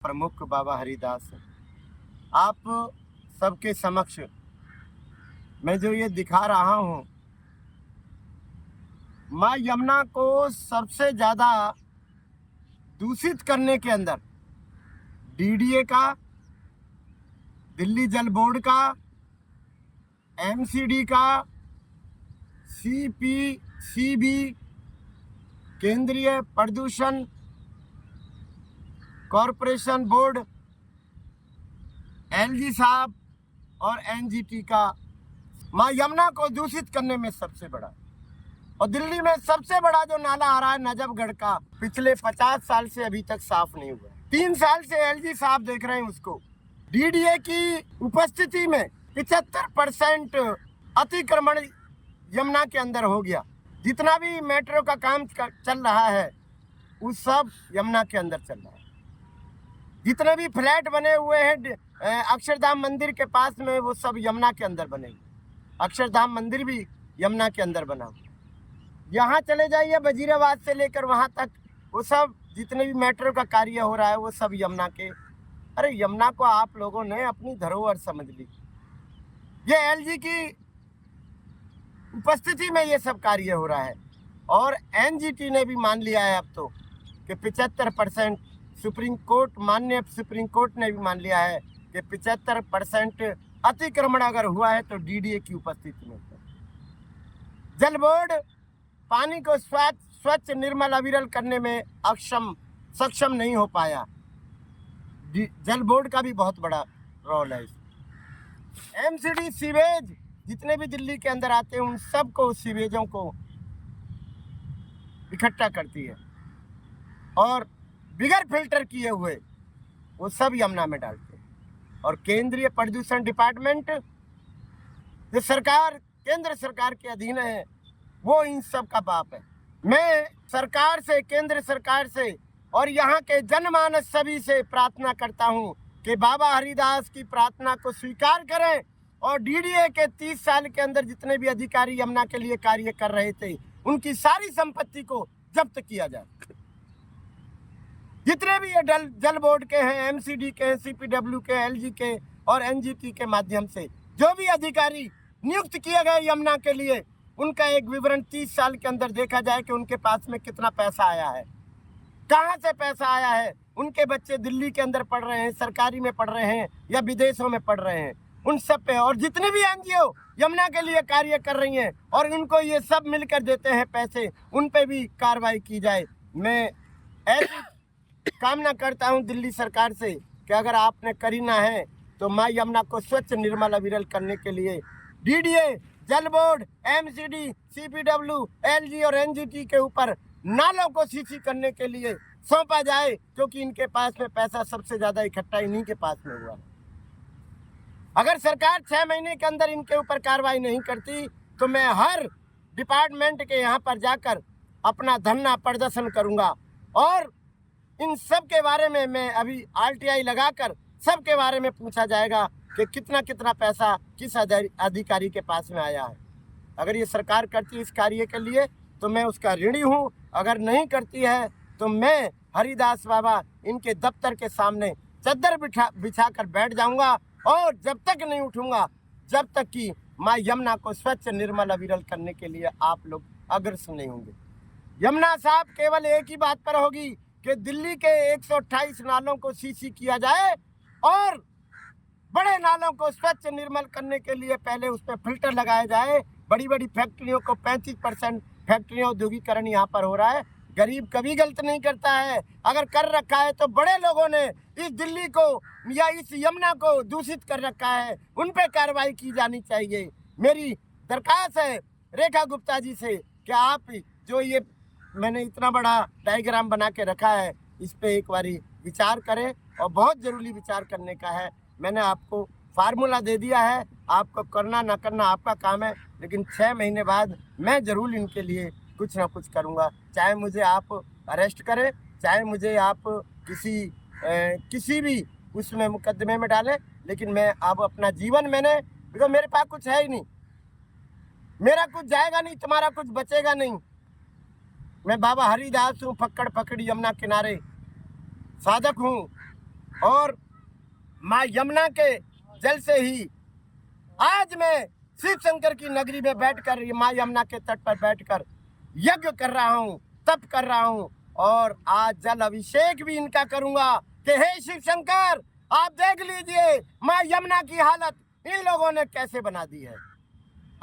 प्रमुख बाबा हरिदास, आप सबके समक्ष मैं जो ये दिखा रहा हूँ, माँ यमुना को सबसे ज़्यादा दूषित करने के अंदर डीडीए का, दिल्ली जल बोर्ड का, एमसीडी का, सीपीसीबी, केंद्रीय प्रदूषण कॉरपोरेशन बोर्ड, एलजी साहब और एनजीटी का माँ यमुना को दूषित करने में सबसे बड़ा। और दिल्ली में सबसे बड़ा जो नाला आ रहा है नजफगढ़ का, पिछले 50 साल से अभी तक साफ नहीं हुआ। 3 साल से एलजी साहब देख रहे हैं उसको। डीडीए की उपस्थिति में 75% अतिक्रमण यमुना के अंदर हो गया। जितना भी मेट्रो का काम चल रहा है वो सब यमुना के अंदर चल रहा है। जितने भी फ्लैट बने हुए हैं अक्षरधाम मंदिर के पास में, वो सब यमुना के अंदर बने हुए। अक्षरधाम मंदिर भी यमुना के अंदर बना हुआ। यहाँ चले जाइए वजीराबाद से लेकर वहाँ तक, वो सब जितने भी मेट्रो का कार्य हो रहा है वो सब यमुना के। अरे यमुना को आप लोगों ने अपनी धरोहर समझ ली। ये एलजी की उपस्थिति में ये सब कार्य हो रहा है। और एनजीटी ने भी मान लिया है अब तो कि 75% सुप्रीम कोर्ट, माननीय सुप्रीम कोर्ट ने भी मान लिया है कि 75% अतिक्रमण अगर हुआ है तो डीडीए की उपस्थिति में। जल बोर्ड पानी को स्वच्छ निर्मल अविरल करने में सक्षम नहीं हो पाया। जल बोर्ड का भी बहुत बड़ा रोल है। एमसीडी सीवेज जितने भी दिल्ली के अंदर आते हैं उन सबको, सीवेजों को इकट्ठा करती है और बिगर फिल्टर किए हुए वो सब यमुना में डालते हैं। और केंद्रीय प्रदूषण डिपार्टमेंट जो सरकार, केंद्र सरकार के अधीन है, वो इन सब का बाप है। मैं सरकार से, केंद्र सरकार से और यहाँ के जनमानस सभी से प्रार्थना करता हूँ कि बाबा हरिदास की प्रार्थना को स्वीकार करें और डीडीए के 30 साल के अंदर जितने भी अधिकारी यमुना के लिए कार्य कर रहे थे उनकी सारी संपत्ति को जब्त किया जाए। जितने भी ये जल बोर्ड के हैं, एमसीडी के, सीपीडब्ल्यू के, एलजी के और एनजीटी के माध्यम से जो भी अधिकारी नियुक्त किए गए यमुना के लिए, उनका एक विवरण 30 साल के अंदर देखा जाए कि उनके पास में कितना पैसा आया है, कहाँ से पैसा आया है। उनके बच्चे दिल्ली के अंदर पढ़ रहे हैं, सरकारी में पढ़ रहे हैं या विदेशों में पढ़ रहे हैं, उन सब पे। और जितनी भी एनजीओ यमुना के लिए कार्य कर रही हैं और उनको ये सब मिलकर देते हैं पैसे, उन पे भी कार्रवाई की जाए। मैं ऐसी कामना करता हूं दिल्ली सरकार से कि अगर आपने करी ना है तो माँ यमुना को स्वच्छ निर्मल अविरल करने के लिए डीडीए, जल बोर्ड, एमसीडी, सीपीडब्ल्यू, एलजी और एनजीटी के ऊपर नालों को सीसी करने के लिए सौंपा जाए, क्योंकि इनके पास में पैसा सबसे ज्यादा इकट्ठा इन्हीं के पास में हुआ। अगर सरकार 6 महीने के अंदर इनके ऊपर कार्रवाई नहीं करती तो मैं हर डिपार्टमेंट के यहाँ पर जाकर अपना धरना प्रदर्शन करूंगा और इन सब के बारे में मैं अभी आरटीआई लगाकर सब के बारे में पूछा जाएगा कि कितना कितना पैसा किस अधिकारी के पास में आया है। अगर ये सरकार करती है इस कार्य के लिए तो मैं उसका ऋणी हूँ। अगर नहीं करती है तो मैं हरिदास बाबा इनके दफ्तर के सामने चद्दर बिछा कर बैठ जाऊंगा और जब तक नहीं उठूंगा, जब तक कि माँ यमुना को स्वच्छ निर्मल अविरल करने के लिए आप लोग अग्रसर नहीं होंगे। यमुना साहब केवल एक ही बात पर होगी कि दिल्ली के 128 नालों को सीसी किया जाए और बड़े नालों को स्वच्छ निर्मल करने के लिए पहले उस पर फिल्टर लगाया जाए। बड़ी बड़ी फैक्ट्रियों को 35% फैक्ट्रियां, औद्योगिकरण यहाँ पर हो रहा है। गरीब कभी गलत नहीं करता है, अगर कर रखा है तो बड़े लोगों ने इस दिल्ली को या इस यमुना को दूषित कर रखा है, उन पे कार्रवाई की जानी चाहिए। मेरी दरखास्त है रेखा गुप्ता जी से कि आप जो ये मैंने इतना बड़ा डायग्राम बना के रखा है इस पे एक बारी विचार करें, और बहुत ज़रूरी विचार करने का है। मैंने आपको फार्मूला दे दिया है, आपको करना ना करना आपका काम है, लेकिन 6 महीने बाद मैं ज़रूर इनके लिए कुछ ना कुछ करूँगा। चाहे मुझे आप अरेस्ट करें, चाहे मुझे आप किसी भी उसमें मुकदमे में डालें, लेकिन मैं अब अपना जीवन बिकॉज मेरे पास कुछ है ही नहीं, मेरा कुछ जाएगा नहीं, तुम्हारा कुछ बचेगा नहीं। मैं बाबा हरिदास हूँ, फक्कड़ पकड़ी यमुना किनारे साधक हूँ। और माँ यमुना के जल से ही आज मैं शिव शंकर की नगरी में बैठकर माँ यमुना के तट पर बैठकर यज्ञ कर रहा हूँ, तप कर रहा हूँ और आज जल अभिषेक भी इनका करूंगा कि हे शिव शंकर, आप देख लीजिए माँ यमुना की हालत इन लोगों ने कैसे बना दी है।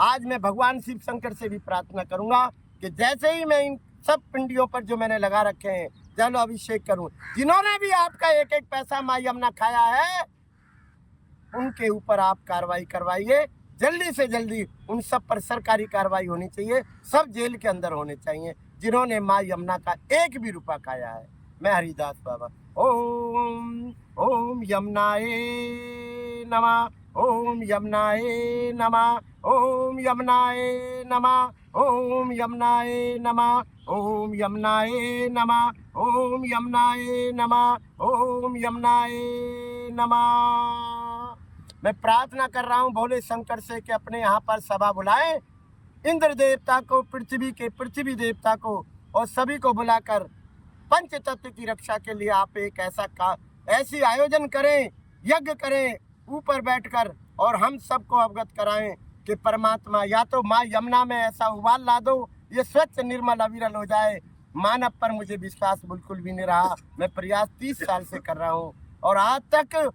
आज मैं भगवान शिव शंकर से भी प्रार्थना करूंगा कि जैसे ही मैं इन सब पिंडियों पर जो मैंने लगा रखे हैं जल अभिषेक करूं, जिन्होंने भी आपका एक एक पैसा माँ यमुना खाया है उनके ऊपर आप कार्रवाई करवाइए, जल्दी से जल्दी उन सब पर सरकारी कार्रवाई होनी चाहिए, सब जेल के अंदर होने चाहिए जिन्होंने माँ यमुना का एक भी रुपया खाया है। मैं हरिदास बाबा। ओम ओम यमुनाए नमः, ओम यमुनाए नमः, ओम यमुनाए नमः, ओम यमुनाए नमः, ओम यमुनाए नमः, ओम यमुनाए नमः, ओम यमुनाए नमः। मैं प्रार्थना कर रहा हूँ भोले शंकर से कि अपने यहाँ पर सभा बुलाएं, इंद्र देवता को, पृथ्वी देवता को और सभी को बुलाकर पंच तत्व की रक्षा के लिए आप एक ऐसी आयोजन करें, यज्ञ करें ऊपर बैठकर और हम सबको अवगत कराएं कि परमात्मा या तो माँ यमुना में ऐसा उबाल ला दो ये स्वच्छ निर्मल अविरल हो जाए। मानव पर मुझे विश्वास बिल्कुल भी नहीं रहा। मैं प्रयास 30 साल से कर रहा हूँ और आज तक